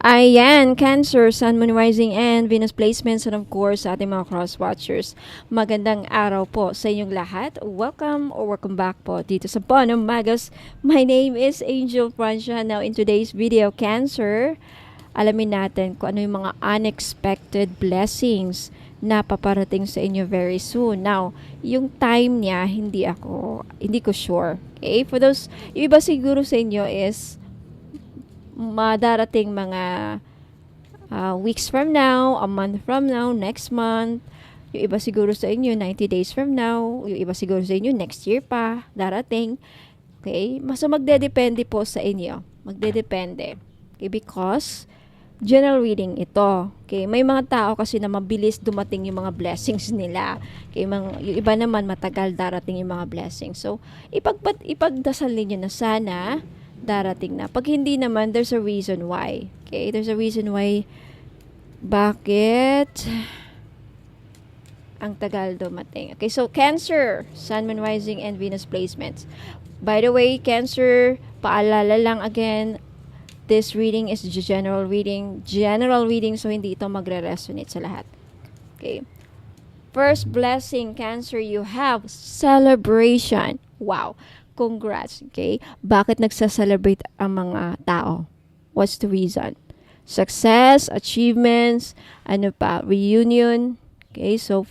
Ayan, Cancer, Sun, Moon, Rising, and Venus placements, and of course, sa ating mga cross-watchers. Magandang araw po sa inyong lahat. Welcome back po dito sa Bono Magos. My name is Angel Francia. Now, in today's video, Cancer, alamin natin kung ano yung mga unexpected blessings na paparating sa inyo very soon. Now, yung time niya, hindi ko sure. Okay? For those, yung iba siguro sa inyo is madarating mga weeks from now, a month from now, next month. Yung iba siguro sa inyo 90 days from now, yung iba siguro sa inyo next year pa darating. Okay? So magdedepende po sa inyo. Magdedepende. Okay? Because general reading ito. Okay? May mga tao kasi na mabilis dumating yung mga blessings nila. Okay? Yung iba naman matagal darating yung mga blessings. So ipagdasal niyo na sana darating na. Pag hindi naman, there's a reason why. Okay? There's a reason why bakit ang tagal dumating. Okay, so Cancer, Sun, Moon, Rising, and Venus placements. By the way, Cancer, paalala lang again, this reading is general reading. General reading, so hindi ito magre-resonate sa lahat. Okay. First blessing, Cancer, you have celebration. Wow. Congrats, okay? Bakit nagsa-celebrate ang mga tao? What's the reason? Success, achievements, reunion. Okay, so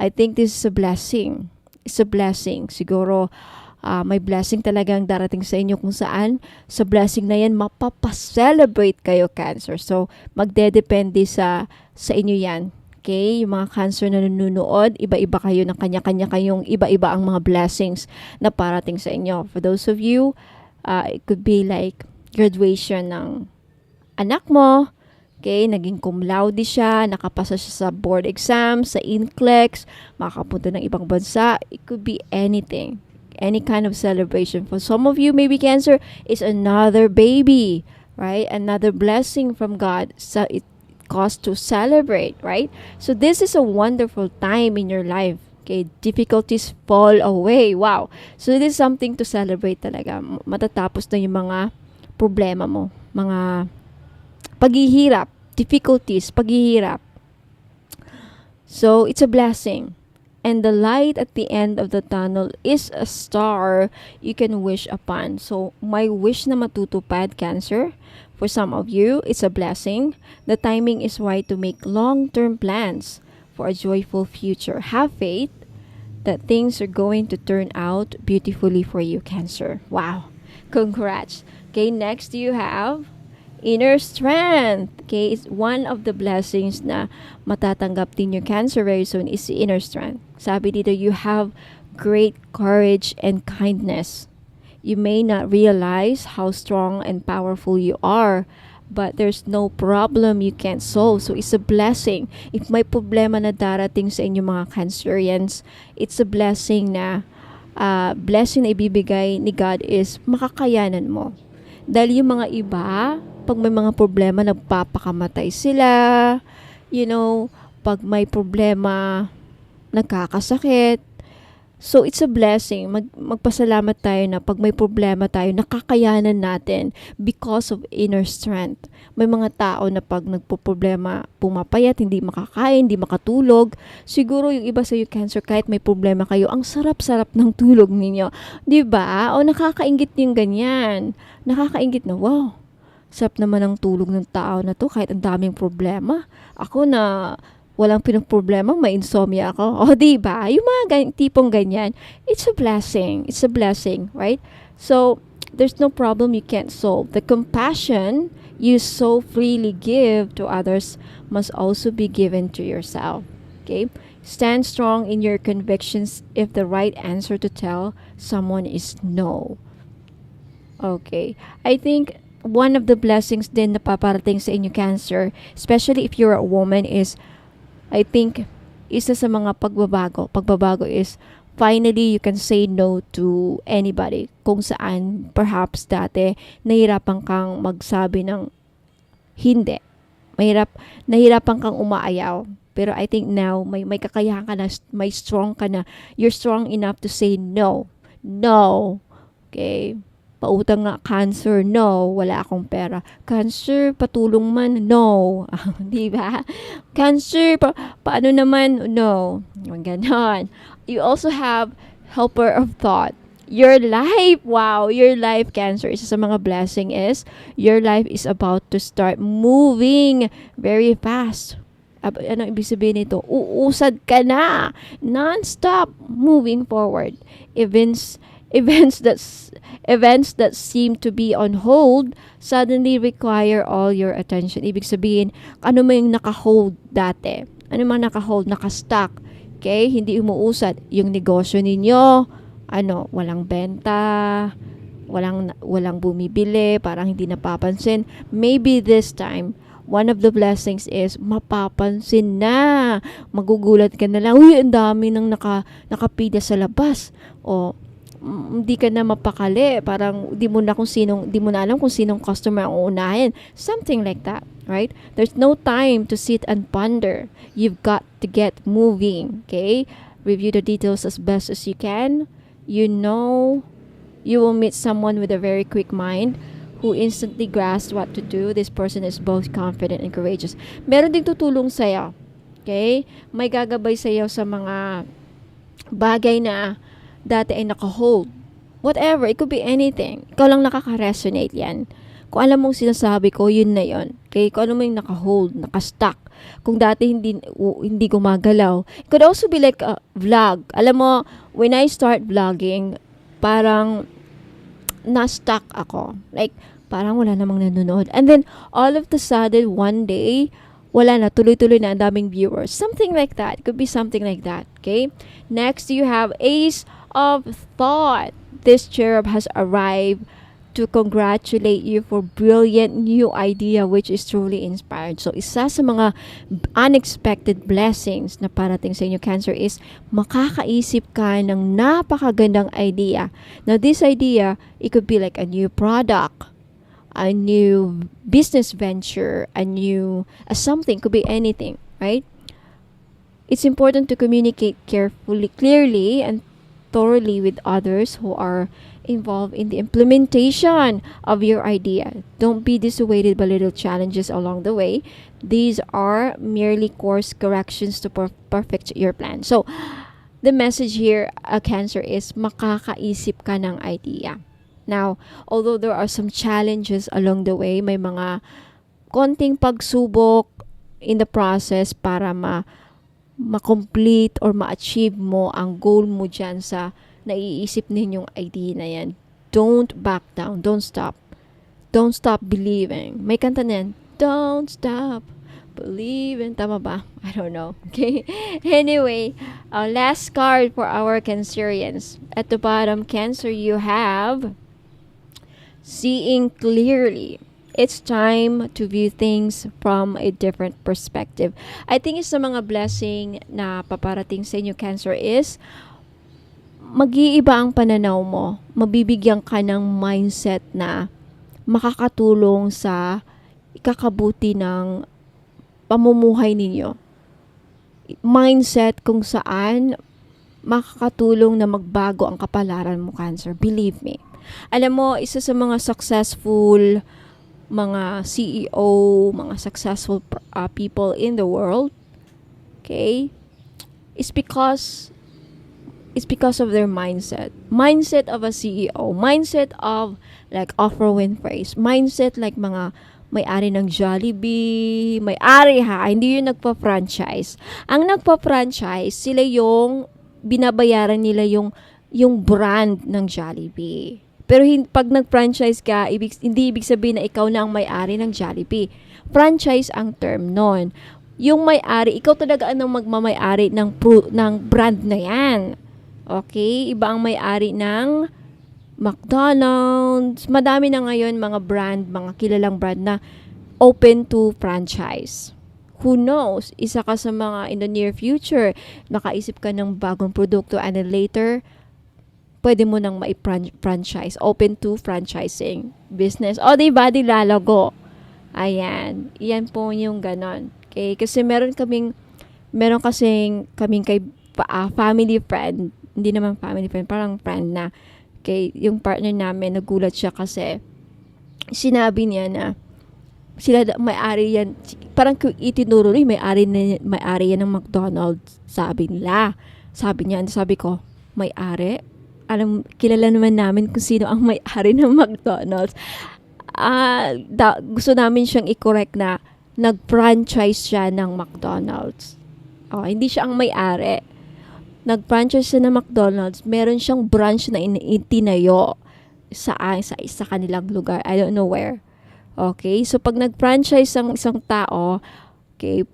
I think this is a blessing. It's a blessing. Siguro, may blessing talagang darating sa inyo kung saan sa blessing na yan, mapapaselebrate kayo, Cancer. So, magdedepende sa inyo yan. Okay, yung mga Cancer na nanonood, iba-iba kayo ng kanya-kanya kayong iba-iba ang mga blessings na parating sa inyo. For those of you, it could be like graduation ng anak mo. Okay, naging cum laude siya, nakapasa siya sa board exam, sa NCLEX, makapunta ng ibang bansa. It could be anything, any kind of celebration. For some of you, maybe Cancer is another baby, right? Another blessing from God. So it cause to celebrate, right? So this is a wonderful time in your life. Okay, difficulties fall away. Wow. So this is something to celebrate talaga. Matatapos na yung mga problema mo, mga paghihirap, difficulties, paghihirap. So it's a blessing. And the light at the end of the tunnel is a star you can wish upon. So my wish na matutupad, Cancer. For some of you, it's a blessing. The timing is right to make long-term plans for a joyful future. Have faith that things are going to turn out beautifully for you, Cancer. Wow. Congrats. Okay, next you have inner strength. Okay, it's one of the blessings na matatanggap din yung Cancer very soon is inner strength. Sabi dito, you have great courage and kindness. You may not realize how strong and powerful you are, but there's no problem you can't solve. So it's a blessing. If may problema na darating sa inyo mga Cancerians, it's a blessing na ibibigay ni God is makakayanan mo. Dahil yung mga iba, pag may mga problema, nagpapakamatay sila. You know, pag may problema, nagkakasakit. So, it's a blessing. Magpasalamat tayo na pag may problema tayo, nakakayanan natin because of inner strength. May mga tao na pag nagpo-problema, pumapayat, hindi makakain, hindi makatulog. Siguro yung iba sa iyo, Cancer, kahit may problema kayo, ang sarap-sarap ng tulog ninyo. Diba? O nakakaingit yung ganyan. Nakakaingit na, wow, sarap naman ang tulog ng tao na to kahit ang daming problema. Ako na walang pinoproblema, may insomnia ako. O, diba? Yung mga tipong ganyan, it's a blessing. It's a blessing, right? So, there's no problem you can't solve. The compassion you so freely give to others must also be given to yourself. Okay? Stand strong in your convictions if the right answer to tell someone is no. Okay. I think one of the blessings din na paparating sa inyo, Cancer, especially if you're a woman, is I think isa sa mga pagbabago is finally you can say no to anybody. Kung saan perhaps dati nahirapan kang magsabi ng hindi. Nahirapan kang umaayaw. Pero I think now may kakayahan ka na, may strong ka na. You're strong enough to say no. No. Okay? Pautang nga, Cancer, no, wala akong pera. Cancer, patulong man, no. Di ba? Cancer, paano naman, no. Ganon. You also have helper of thought. Your life, wow, your life, Cancer, isa sa mga blessing is, your life is about to start moving very fast. Ano ibig sabihin nito? Uusad ka na. Non-stop moving forward. Events that events that seem to be on hold suddenly require all your attention. Ibig sabihin, ano mo yung naka-hold dati? Ano man naka-hold, naka-stuck? Okay? Hindi umuusad. Yung negosyo ninyo, walang benta, walang bumibili, parang hindi napapansin. Maybe this time, one of the blessings is mapapansin na. Magugulat ka na lang, uy, ang dami nang nakapila sa labas. O hindi ka na mapakali, parang di mo na alam kung sinong customer ang uunahin. Something like that, right? There's no time to sit and ponder. You've got to get moving, okay? Review the details as best as you can. You know, you will meet someone with a very quick mind who instantly grasps what to do. This person is both confident and courageous. Meron ding tutulong sa'yo. Okay? May gagabay sa'yo sa mga bagay na dati ay naka-hold. Whatever. It could be anything. Ikaw lang nakaka-resonate yan. Kung alam mong sinasabi ko, yun na yun. Okay? Kung alam mo yung naka-hold, naka-stuck. Kung dati hindi gumagalaw. It could also be like a vlog. Alam mo, when I start vlogging, parang na-stuck ako. Like, parang wala namang nanonood. And then, all of the sudden, one day, wala na, tuloy-tuloy na ang daming viewers. Something like that. It could be something like that. Okay? Next, you have Ace of Thought. This cherub has arrived to congratulate you for brilliant new idea which is truly inspired. So, isa sa mga unexpected blessings na parating sa inyo, Cancer, is makakaisip ka ng napakagandang idea. Now, this idea, it could be like a new product, a new business venture, a something, could be anything, right? It's important to communicate clearly, and thoroughly with others who are involved in the implementation of your idea. Don't be dissuaded by little challenges along the way. These are merely course corrections to perfect your plan. So, the message here, Cancer, is makakaisip ka ng idea. Now, although there are some challenges along the way, may mga konting pagsubok in the process para ma-complete or ma-achieve mo ang goal mo dyan sa naiisip ninyong idea na yan. Don't back down. Don't stop. Don't stop believing. May kanta na yan. Don't stop believing. Tama ba? I don't know. Okay? Anyway, last card for our Cancerians. At the bottom, Cancer, you have seeing clearly. It's time to view things from a different perspective. I think isa mga blessing na paparating sa inyo, Cancer, is mag-iiba ang pananaw mo. Mabibigyan ka ng mindset na makakatulong sa ikakabuti ng pamumuhay ninyo. Mindset kung saan makakatulong na magbago ang kapalaran mo, Cancer. Believe me. Alam mo, isa sa mga successful mga CEO, mga successful people in the world, okay, it's because of their mindset. Mindset of a CEO. Mindset of like Oprah Winfrey. Mindset like mga may-ari ng Jollibee. May-ari hindi yung nagpa-franchise. Ang nagpa-franchise, sila yung binabayaran nila yung brand ng Jollibee. Pero pag nag-franchise ka, hindi ibig sabihin na ikaw na ang may-ari ng Jollibee. Franchise ang term nun. Yung may-ari, ikaw talaga ang magmamay-ari ng brand na yan. Okay? Iba ang may-ari ng McDonald's. Madami na ngayon mga brand, mga kilalang brand na open to franchise. Who knows? Isa ka sa mga in the near future, nakaisip ka ng bagong produkto and then later, pwede mo nang mai-franchise. Open to franchising business. O, diba? Dilalago. Ayan. Iyan po yung ganon. Okay? Kasi meron kasing kaming kay family friend. Hindi naman family friend. Parang friend na Okay, yung partner namin, nagulat siya kasi sinabi niya na sila may-ari yan. Parang itinuro rin, may-ari yan ng McDonald's. Sabi nila. Sabi niya, sabi ko, may-ari? Kilala naman namin kung sino ang may-ari ng McDonald's. Gusto namin siyang i-correct na nag-franchise siya ng McDonald's. Hindi siya ang may-ari. Nag-franchise siya ng McDonald's. Meron siyang branch na itinayo sa kanilang lugar. I don't know where. Okay? So, pag nag-franchise ang isang tao, okay,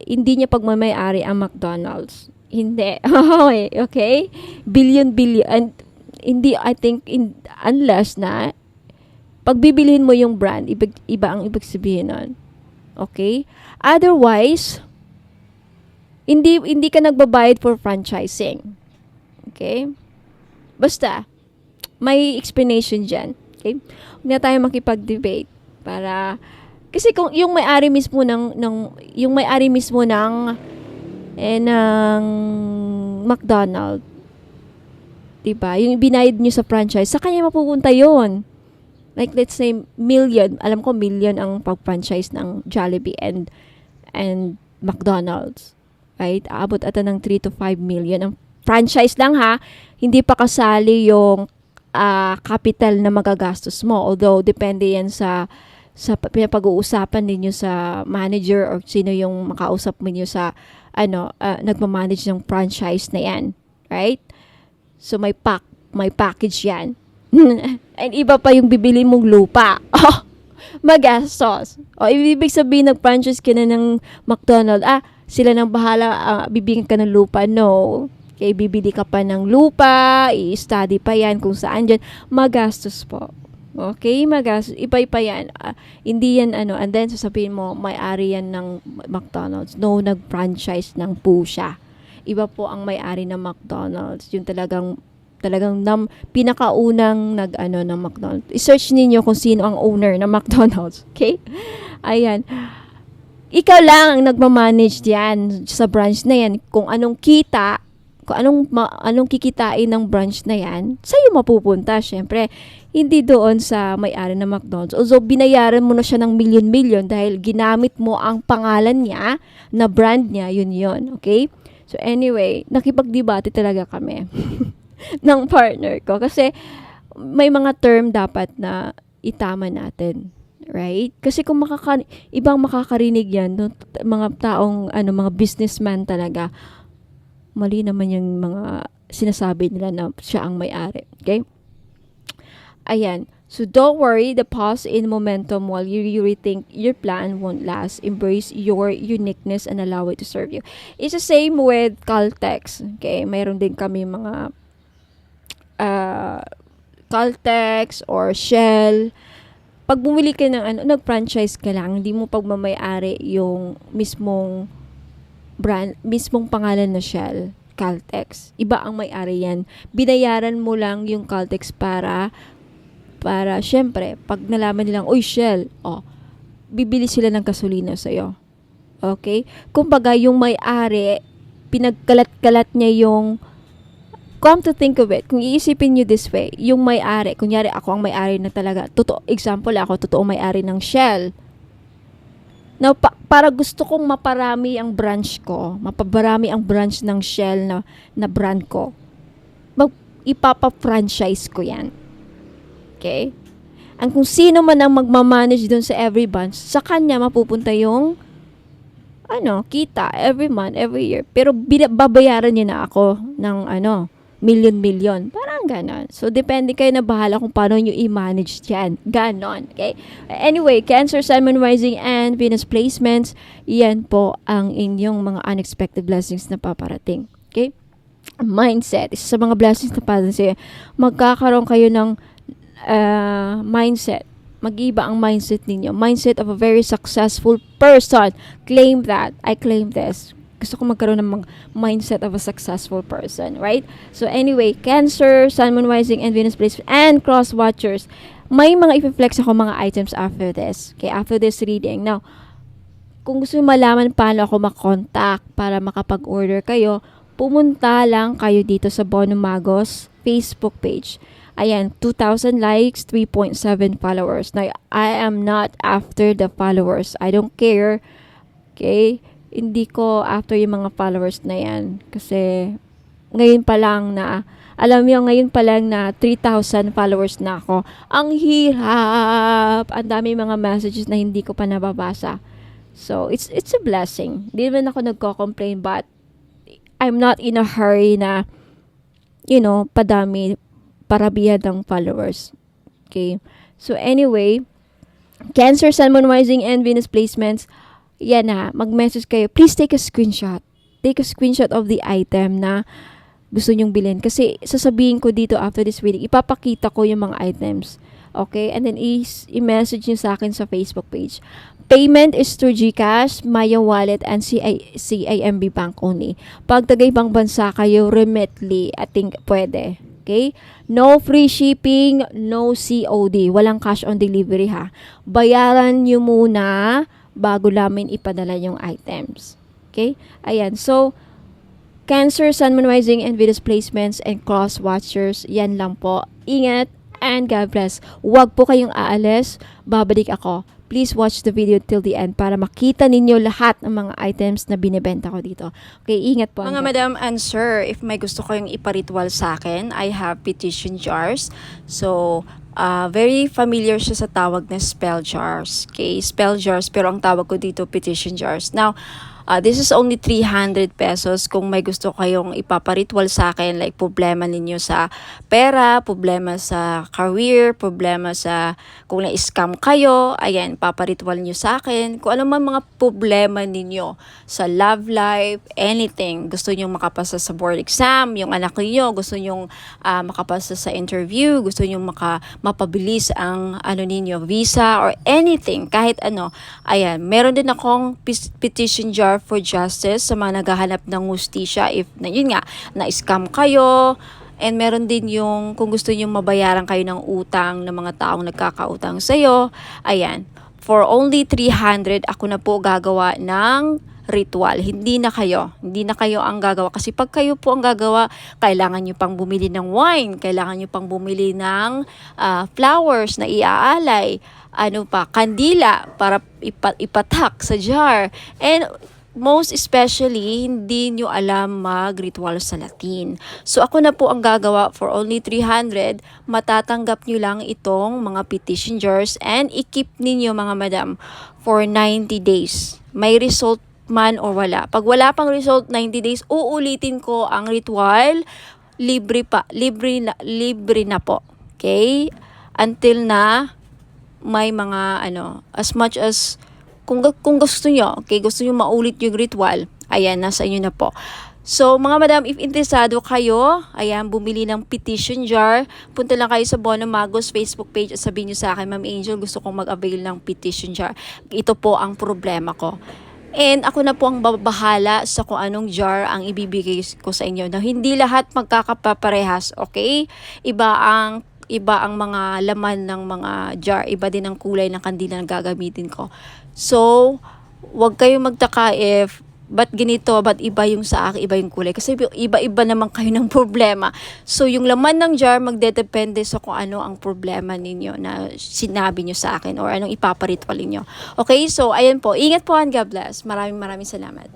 hindi niya pagmamay-ari ang McDonald's. Hindi. Okay? Billion. And hindi, I think, unless na, pag bibilihin mo yung brand, iba ang ibig sabihin nun. Okay? Otherwise, hindi ka nagbabayad for franchising. Okay? Basta, may explanation dyan. Okay? Huwag na tayo makipag-debate para kasi kung yung may-ari mismo ng McDonald's, 'di ba? Yung binayad niyo sa franchise, sa kanya mapupunta 'yon. Like let's say million, alam ko million ang pag-franchise ng Jollibee and McDonald's. Right? Aabot ata ng 3 to 5 million ang franchise lang ha. Hindi pa kasali yung capital na magagastos mo. Although, depende yan sa pinapag-uusapan ninyo sa manager or sino yung makausap mo nyo sa, nagmamanage ng franchise na yan. Right? So, may package yan. And iba pa yung bibili mong lupa. Magastos. Ibig sabihin, nag-franchise ka na ng McDonald's. Sila nang bahala, bibigyan ka ng lupa. No. Okay, bibili ka pa ng lupa, i-study pa yan kung saan dyan. Magastos po. Okay, magastos. Iba-iba yan. Hindi yan and then sasabihin mo, may-ari yan ng McDonald's. No, nag-franchise ng po siya. Iba po ang may-ari ng McDonald's. Yung talagang pinakaunang ng McDonald's. I-search ninyo kung sino ang owner ng McDonald's. Okay? Ayan. Ikaw lang ang nagmamanage diyan sa branch na yan. Kung anong kikitain ng branch na yan, sa'yo mapupunta, syempre. Hindi doon sa may-ari ng McDonald's. Although, binayaran mo na siya ng million dahil ginamit mo ang pangalan niya, na brand niya, yun. Okay? So, anyway, nakipagdebate talaga kami ng partner ko. Kasi, may mga term dapat na itama natin. Right? Kasi kung ibang makakarinig yan, no, mga taong, mga businessman talaga, mali naman yung mga sinasabi nila na siya ang may-ari. Okay? Ayan. So, don't worry, the pause in momentum while you rethink your plan won't last. Embrace your uniqueness and allow it to serve you. It's the same with Caltex. Okay? Mayroon din kami mga Caltex or Shell. Pag bumili ka ng nag-franchise ka lang, hindi mo pagmamay-ari yung mismong brand, mismong pangalan na Shell, Caltex. Iba ang may-ari yan. Binayaran mo lang yung Caltex para syempre, pag nalaman nilang, uy, Shell, bibili sila ng gasolina sa'yo. Okay? Kumbaga, yung may-ari, pinagkalat-kalat niya yung, come to think of it, kung iisipin nyo this way, yung may-ari, kunyari ako ang may-ari na talaga, example ako, totoong may-ari ng Shell. Now, para gusto kong maparami ang branch ko, mapabarami ang branch ng Shell na brand ko, ipapa-franchise ko yan. Okay? Ang kung sino man ang magmamanage dun sa every branch, sa kanya mapupunta yung kita every month, every year. Pero babayaran niya na ako ng million. Parang ganon. So, depende kayo na bahala kung paano nyo i-manage yan. Ganon. Okay? Anyway, Cancer, Sun, Moon, Rising, and Venus placements, yan po ang inyong mga unexpected blessings na paparating. Okay? Mindset. Isa sa mga blessings na paparating, magkakaroon kayo ng mindset. Mag-iba ang mindset ninyo. Mindset of a very successful person. Claim that. I claim this. Gusto ko magkaroon ng mindset of a successful person, right? So anyway, Cancer, Sun, Moon, Rising, and Venus placement, and Cross Watchers. May mga i-flex ako mga items after this. Okay, after this reading. Now, kung gusto mo malaman paano ako makontak para makapag-order kayo, pumunta lang kayo dito sa Bono Magos Facebook page. Ayan, 2,000 likes, 3.7 followers. Now, I am not after the followers. I don't care. Okay? Hindi ko after yung mga followers na yan. Kasi, ngayon pa lang na, alam mo ngayon pa lang na 3,000 followers na ako. Ang hirap! Ang dami mga messages na hindi ko pa nababasa. So, it's a blessing. Hindi naman ako nagko-complain, but I'm not in a hurry na, padami, parabihan ng followers. Okay? So, anyway, Cancer, Sun, Moon, Rising, and Venus placements, yan na, mag-message kayo. Please take a screenshot. Take a screenshot of the item na gusto nyong bilhin. Kasi, sasabihin ko dito after this reading, ipapakita ko yung mga items. Okay? And then, i-message nyo sa akin sa Facebook page. Payment is through GCash, Maya Wallet, and CIMB Bank only. Pag taga-ibang bansa kayo, Remitly, I think pwede. Okay? No free shipping, no COD. Walang cash on delivery ha. Bayaran nyo muna bago namin ipadala yung items. Okay? Ayan. So, Cancer, Sun, Moon, Rising, and Venus placements and cross watchers, yan lang po. Ingat and God bless. Huwag po kayong aalis. Babalik ako. Please watch the video till the end para makita ninyo lahat ng mga items na binibenta ko dito. Okay, ingat po. Mga madam and sir, if may gusto kayong iparitual sa akin, I have petition jars. So, very familiar siya sa tawag na spell jars. Okay, spell jars, pero ang tawag ko dito petition jars. Now, this is only 300 pesos kung may gusto kayong ipaparitual sa akin, like problema ninyo sa pera, problema sa career, problema sa kung na-scam kayo, ayan, paparitual nyo sa akin. Kung ano man mga problema ninyo sa love life, anything, gusto nyo makapasa sa board exam, yung anak niyo gusto nyo makapasa sa interview, gusto nyo mapabilis ang ninyo, visa or anything, kahit ano, ayan, meron din akong petition jar for justice sa mga naghahanap ng hustisya if yun nga na-scam kayo, and meron din yung kung gusto niyo mabayaran kayo ng utang ng mga taong nagkakautang sa iyo. Ayan, for only 300 ako na po gagawa ng ritual. Hindi na kayo ang gagawa, kasi pag kayo po ang gagawa, kailangan nyo pang bumili ng wine, kailangan nyo pang bumili ng flowers na iaalay, kandila para ipatak sa jar, and most especially, hindi nyo alam mag-ritual sa Latin. So, ako na po ang gagawa for only 300. Matatanggap nyo lang itong mga petition jars and i-keep ninyo mga madam for 90 days. May result man or wala. Pag wala pang result 90 days, uulitin ko ang ritual. Libre na po. Okay? Until na may mga as much as kung gusto nyo, okay, gusto nyo maulit yung ritual, ayan, nasa inyo na po. So, mga madam, if interesado kayo, ayan, bumili ng petition jar, punta lang kayo sa Bono Magos Facebook page at sabihin nyo sa akin, Ma'am Angel, gusto kong mag-avail ng petition jar. Ito po ang problema ko. And ako na po ang babahala sa kung anong jar ang ibibigay ko sa inyo. Na hindi lahat magkakaparehas, okay? Iba ang mga laman ng mga jar, iba din ang kulay ng kandila na gagamitin ko. So, wag kayong magtaka if ba't ganito, ba't iba yung sa akin, iba yung kulay. Kasi iba-iba naman kayo ng problema. So, yung laman ng jar magdedepende sa kung ano ang problema ninyo na sinabi nyo sa akin or anong ipaparitual ninyo. Okay, so, ayan po. Ingat po and God bless. Maraming salamat.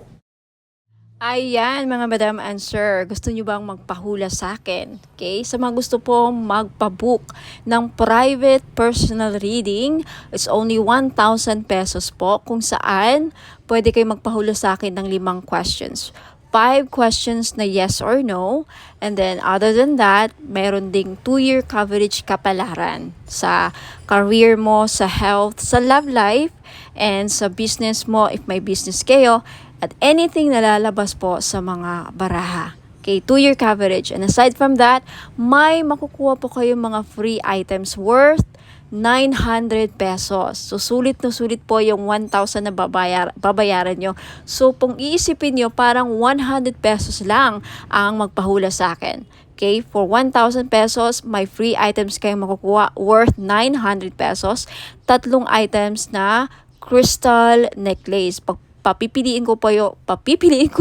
Ayan, mga madam and sir, gusto nyo bang magpahula sa akin? Okay, sa mga gusto po magpabook ng private personal reading, it's only 1,000 pesos po, kung saan pwede kayo magpahula sa akin ng 5 questions. 5 questions na yes or no, and then other than that, meron ding 2-year coverage kapalaran sa career mo, sa health, sa love life, and sa business mo if may business kayo, at anything na lalabas po sa mga baraha. Okay, 2-year coverage. And aside from that, may makukuha po kayo mga free items worth 900 pesos. So, sulit na sulit po yung 1,000 na babayaran nyo. So, kung iisipin nyo, parang 100 pesos lang ang magpahula sa akin. Okay, for 1,000 pesos, may free items kayong makukuha worth 900 pesos. 3 items na crystal necklace. papipiliin ko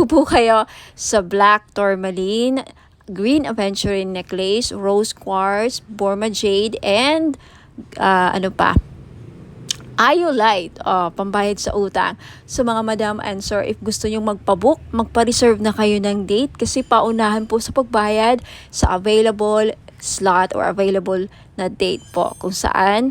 po kayo sa black tourmaline, green aventurine necklace, rose quartz, Burma jade, and ano pa, Iolite, pambayad sa utang. So mga madam and sir, if gusto nyong magpabook, magpa-reserve na kayo ng date kasi paunahan po sa pagbayad sa available slot or available na date po kung saan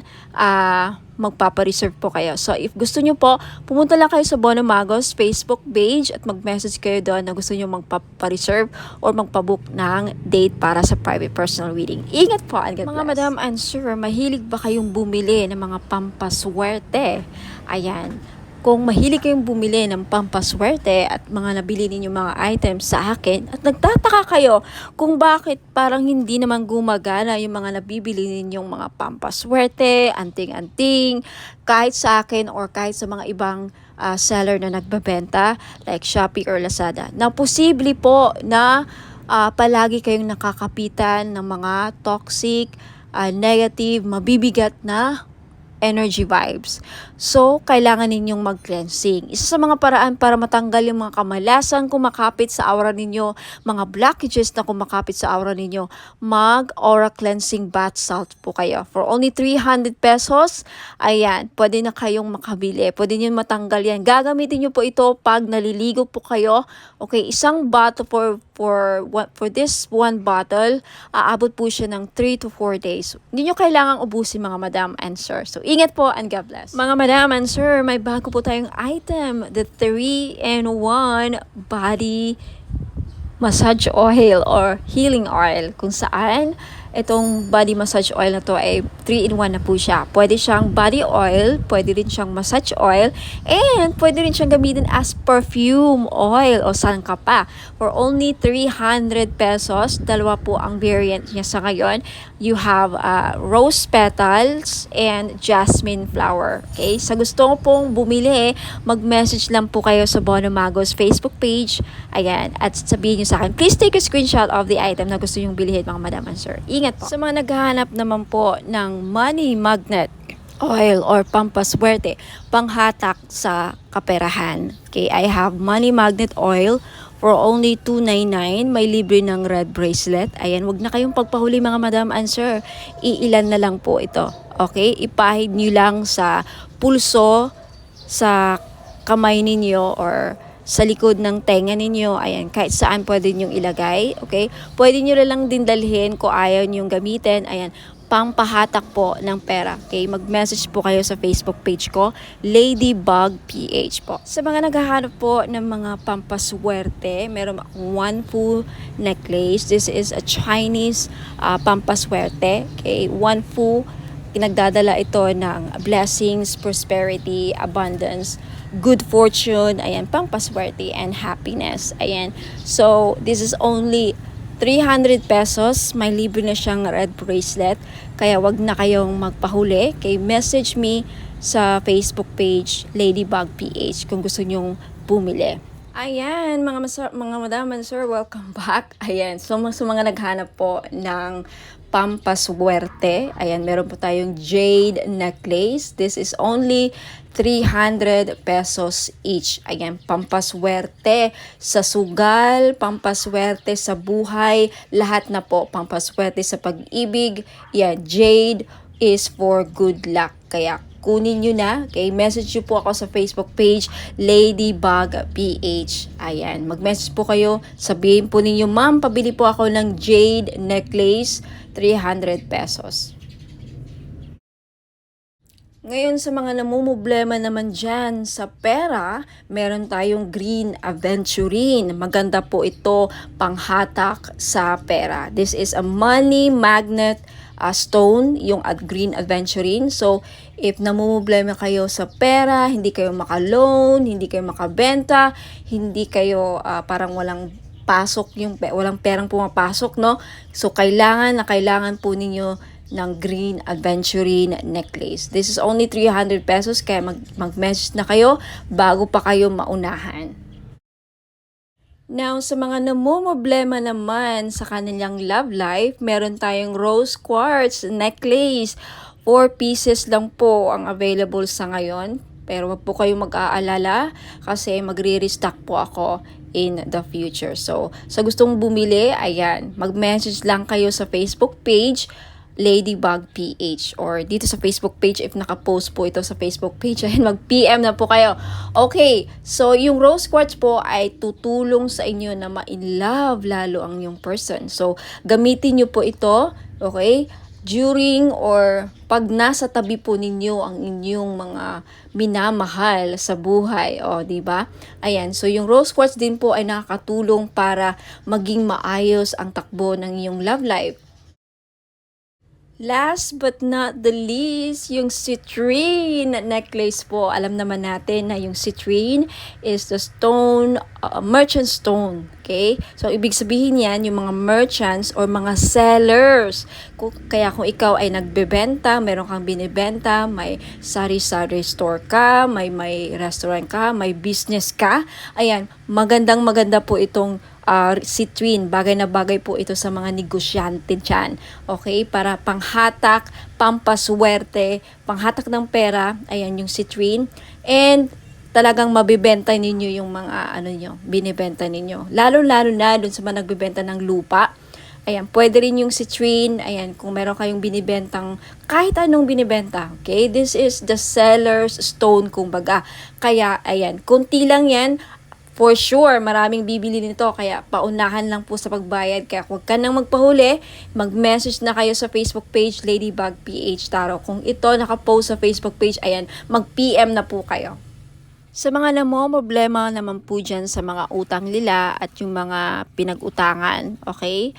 magpapa-reserve po kayo. So if gusto nyo po, pumunta lang kayo sa Bono Magos Facebook page at mag-message kayo doon na gusto nyo magpapa-reserve or magpabook ng date para sa private personal reading. Ingat po and God bless. Mga madam and sir, mahilig ba kayong bumili ng mga pampaswerte? Ayan. Kung mahilig kayong bumili ng pampaswerte at mga nabili ninyong mga items sa akin at nagtataka kayo kung bakit parang hindi naman gumagana yung mga nabibili ninyong mga pampaswerte, anting-anting, kahit sa akin or kahit sa mga ibang seller na nagbabenta like Shopee or Lazada. Na posible po na palagi kayong nakakapitan ng mga toxic, negative, mabibigat na energy vibes. So, kailangan ninyong mag-cleansing. Isa sa mga paraan para matanggal yung mga kamalasan kumakapit sa aura ninyo, mga blockages na kumakapit sa aura ninyo, mag-aura cleansing bath salt po kayo. For only 300 pesos, ayan, pwede na kayong makabili. Pwede nyo matanggal yan. Gagamitin nyo po ito pag naliligo po kayo. Okay, isang bottle for this one bottle, aabot po siya ng 3 to 4 days. Hindi nyo kailangang ubusin mga madam and sir. So, ingat po and God bless. Mga madam and sir, may bago po tayong item. The 3-in-1 body massage oil or healing oil. Kung saan, itong body massage oil na to ay 3-in-1 na po siya. Pwede siyang body oil, pwede rin siyang massage oil, and pwede rin siyang gamitin as perfume oil o saan ka pa. For only 300 pesos, dalawa po ang variant niya sa ngayon. You have rose petals and jasmine flower. Okay? Sa gusto ko pong bumili, mag-message lang po kayo sa Bono Magos Facebook page. Ayan. At sabihin nyo sa akin, please take a screenshot of the item na gusto nyong bilhin mga madam and sir. Ingat po. Sa mga naghahanap naman po ng money magnet oil or pampaswerte, panghatak sa kaperahan. Okay, I have money magnet oil for only 299. May libre ng red bracelet. Ayan, wag na kayong pagpahuli mga madam and sir. Iilan na lang po ito. Okay, ipahid nyo lang sa pulso, sa kamay ninyo or sa likod ng tenga ninyo. Ayan, kahit saan pwede nyong ilagay. Okay? Pwede nyo lang din dalhin kung ayaw nyong gamitin. Ayan, pampahatak po ng pera. Okay? Mag-message po kayo sa Facebook page ko, Ladybug PH po. Sa mga naghahanap po ng mga pampaswerte, meron akong Wanfu necklace. This is a Chinese pampaswerte. Okay? Wanfu, pinagdadala ito ng blessings, prosperity, abundance, good fortune, ayan, pampaswerte and happiness. Ayan. So, this is only 300 pesos. May libre na siyang red bracelet. Kaya wag na kayong magpahuli. Okay, message me sa Facebook page Ladybug PH kung gusto nyong bumili. Ayan, mga madam and sir, welcome back. Ayan, so sa mga naghanap po ng pampaswerte, ayan, meron po tayong jade necklace. This is only 300 pesos each. Ayan, pampaswerte sa sugal, pampaswerte sa buhay, lahat na po, pampaswerte sa pag-ibig. Yan, jade is for good luck. Kaya kunin nyo na. Okay, message nyo po ako sa Facebook page, Ladybug PH. Ayan, mag-message po kayo. Sabihin po ninyo, ma'am, pabili po ako ng jade necklace, 300 pesos. Ngayon sa mga namumblema naman dyan sa pera, meron tayong green aventurine. Maganda po ito panghatak sa pera. This is a money magnet stone, yung green aventurine. So, if namumblema kayo sa pera, hindi kayo maka-loan, hindi kayo makabenta, hindi kayo parang walang pasok, walang perang pumapasok, no? So, kailangan po ninyo ng green aventurine necklace. This is only 300 pesos, kaya mag-message na kayo bago pa kayo maunahan. Now, sa mga namumblema naman sa kanilang love life, meron tayong rose quartz necklace. 4 pieces lang po ang available sa ngayon. Pero wag po kayong mag-aalala kasi magre-restock po ako in the future. So, sa gustong bumili, ayan, mag-message lang kayo sa Facebook page, Ladybug PH, or dito sa Facebook page if naka-post po ito sa Facebook page, ayan, mag-PM na po kayo. Okay, so yung rose quartz po ay tutulong sa inyo na ma-in-love lalo ang yung person. So, gamitin nyo po ito, okay, during or pag nasa tabi po ninyo ang inyong mga minamahal sa buhay, o di ba? Ayan, so yung rose quartz din po ay nakakatulong para maging maayos ang takbo ng iyong love life. Last but not the least, yung citrine necklace po. Alam naman natin na yung citrine is the stone, merchant stone. Okay? So, ibig sabihin yan, yung mga merchants or mga sellers. Kaya kung ikaw ay nagbebenta, meron kang binibenta, may sari-sari store ka, may restaurant ka, may business ka, ayan, maganda po itong citrine, bagay na bagay po ito sa mga negosyante dyan. Okay? Para panghatak, pampaswerte, panghatak ng pera, ayan yung citrine. And talagang mabibenta ninyo yung mga binibenta ninyo. Lalo-lalo na dun sa mga nagbibenta ng lupa. Ayan, pwede rin yung citrine. Ayan, kung meron kayong binibentang kahit anong binibenta. Okay? This is the seller's stone, kumbaga. Kaya, ayan, kunti lang yan. For sure, maraming bibili nito, kaya paunahan lang po sa pagbayad. Kaya huwag ka nang magpahuli, mag-message na kayo sa Facebook page, Ladybug PH Tarot. Kung ito nakapost sa Facebook page, ayan, mag-PM na po kayo. Sa mga problema naman po dyan sa mga utang nila at yung mga pinag-utangan, okay?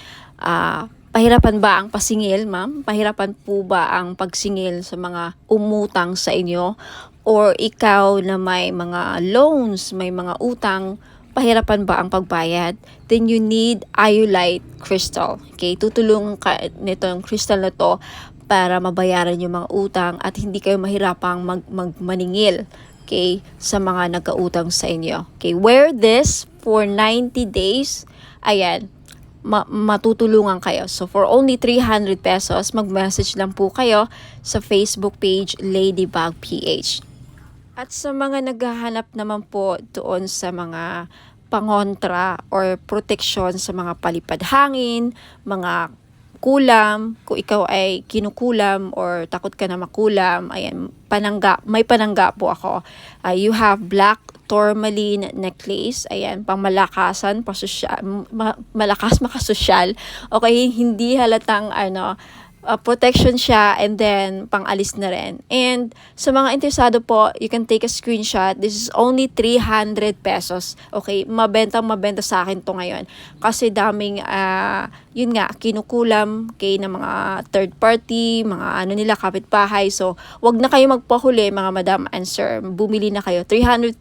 Pahirapan ba ang pasingil, ma'am? Pahirapan po ba ang pagsingil sa mga umutang sa inyo? Or ikaw na may mga loans, may mga utang, pahirapan ba ang pagbayad? Then you need iolite crystal. Okay? Tutulungan ka nito yung crystal na to para mabayaran yung mga utang at hindi kayo mahirapang maningil. Okay? Sa mga nagkautang sa inyo. Okay? Wear this for 90 days. Ayan. Matutulungan kayo. So, for only 300 pesos, mag-message lang po kayo sa Facebook page, Ladybug PH. At sa mga naghahanap naman po doon sa mga pangontra or protection sa mga palipad hangin, mga kulam, kung ikaw ay kinukulam or takot ka na makulam, ayan, may panangga po ako. You have black tourmaline necklace, ayan, pangmalakasan, malakas makasosyal. Okay, hindi halatang protection siya, and then pang-alis na rin. And sa mga interesado po, you can take a screenshot. This is only 300 pesos. Okay, mabenta sa akin to ngayon. Kasi daming, yun nga, kinukulam kay ng mga third party, mga nila, kapitbahay. So, wag na kayo magpahuli, mga madam and sir. Bumili na kayo. 300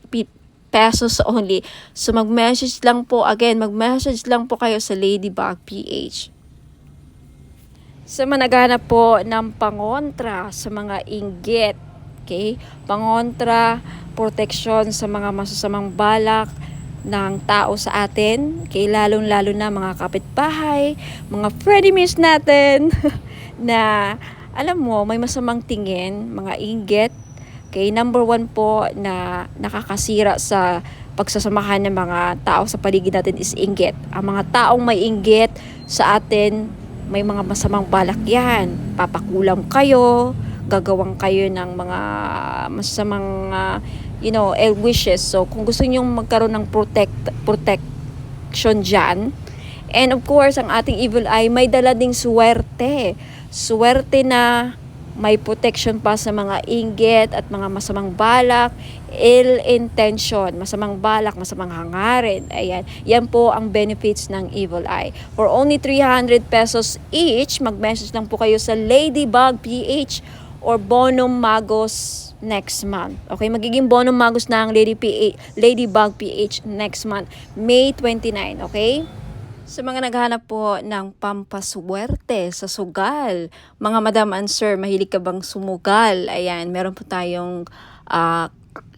pesos only. So, mag-message lang po kayo sa Ladybug PH. Sa mga naghahanap po ng pangontra sa mga inggit, okay? Pangontra, protection sa mga masasamang balak ng tao sa atin, okay? Lalong-lalo na mga kapitbahay, mga frenemies natin na alam mo, may masamang tingin, mga inggit. Okay, number 1 po na nakakasira sa pagsasamahan ng mga tao sa paligid natin is inggit. Ang mga taong may inggit sa atin, may mga masamang balak yan. Papakulam kayo, gagawang kayo ng mga masamang wishes. So, kung gusto niyo magkaroon ng protection dyan, and of course, ang ating evil eye, may dala ding swerte. Swerte na may protection pa sa mga inggit at mga masamang balak, ill intention, masamang balak, masamang hangarin. Ayan, yan po ang benefits ng evil eye. For only 300 pesos each, mag-message lang po kayo sa Ladybug PH or Bonum Magos next month. Okay, magiging Bonum Magos na ang Ladybug PH next month, May 29, okay? Sa mga naghahanap po ng pampaswerte sa sugal, mga madam and sir, mahilig ka bang sumugal? Ayan, meron po tayong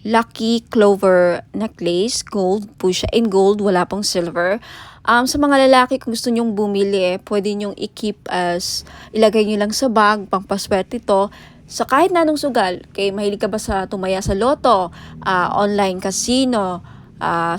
lucky clover necklace, gold po siya, in gold, wala pong silver. Sa mga lalaki, kung gusto nyong bumili, pwede nyong i-keep ilagay nyo lang sa bag, pampaswerte to. sa kahit na anong sugal. Okay, mahilig ka ba sa tumaya sa loto, online casino,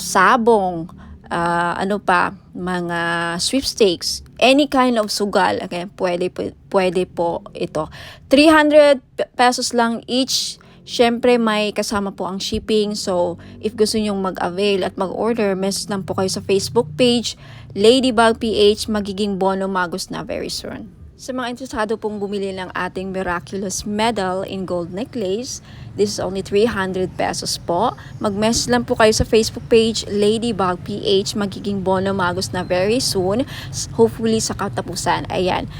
sabong, ano pa, mga sweepstakes, any kind of sugal, okay, pwede po ito. 300 pesos lang each. Syempre, may kasama po ang shipping. So, if gusto nyong mag-avail at mag-order, message lang po kayo sa Facebook page, Ladybug PH, magiging bono magos na very soon. Sa mga interesado pong bumili ng ating miraculous medal in gold necklace, this is only 300 pesos po. Mag-message lang po kayo sa Facebook page, Ladybug PH, magiging bono magos na very soon, hopefully sa katapusan. Ayan,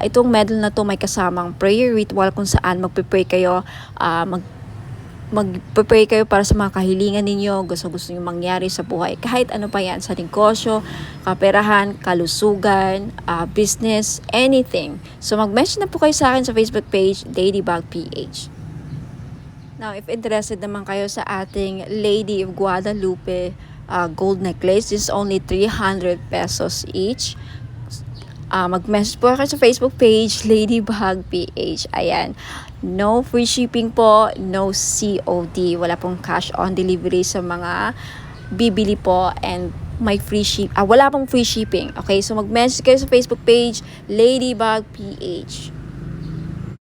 itong medal na to may kasamang prayer ritual kung saan magpe-pray kayo, mag-pray kayo para sa mga kahilingan ninyo, gusto nyo mangyari sa buhay. Kahit ano pa yan, sa negosyo, kaperahan, kalusugan, business, anything. So mag-message na po kayo sa akin sa Facebook page, Ladybug PH. Now, if interested naman kayo sa ating Lady of Guadalupe gold necklace, this is only 300 pesos each. Mag-message po kayo sa Facebook page, Ladybug PH. Ayan. No free shipping po, no COD. Wala pong cash on delivery sa mga bibili po, and may wala pong free shipping. Okay, so mag-message kayo sa Facebook page, Ladybug PH.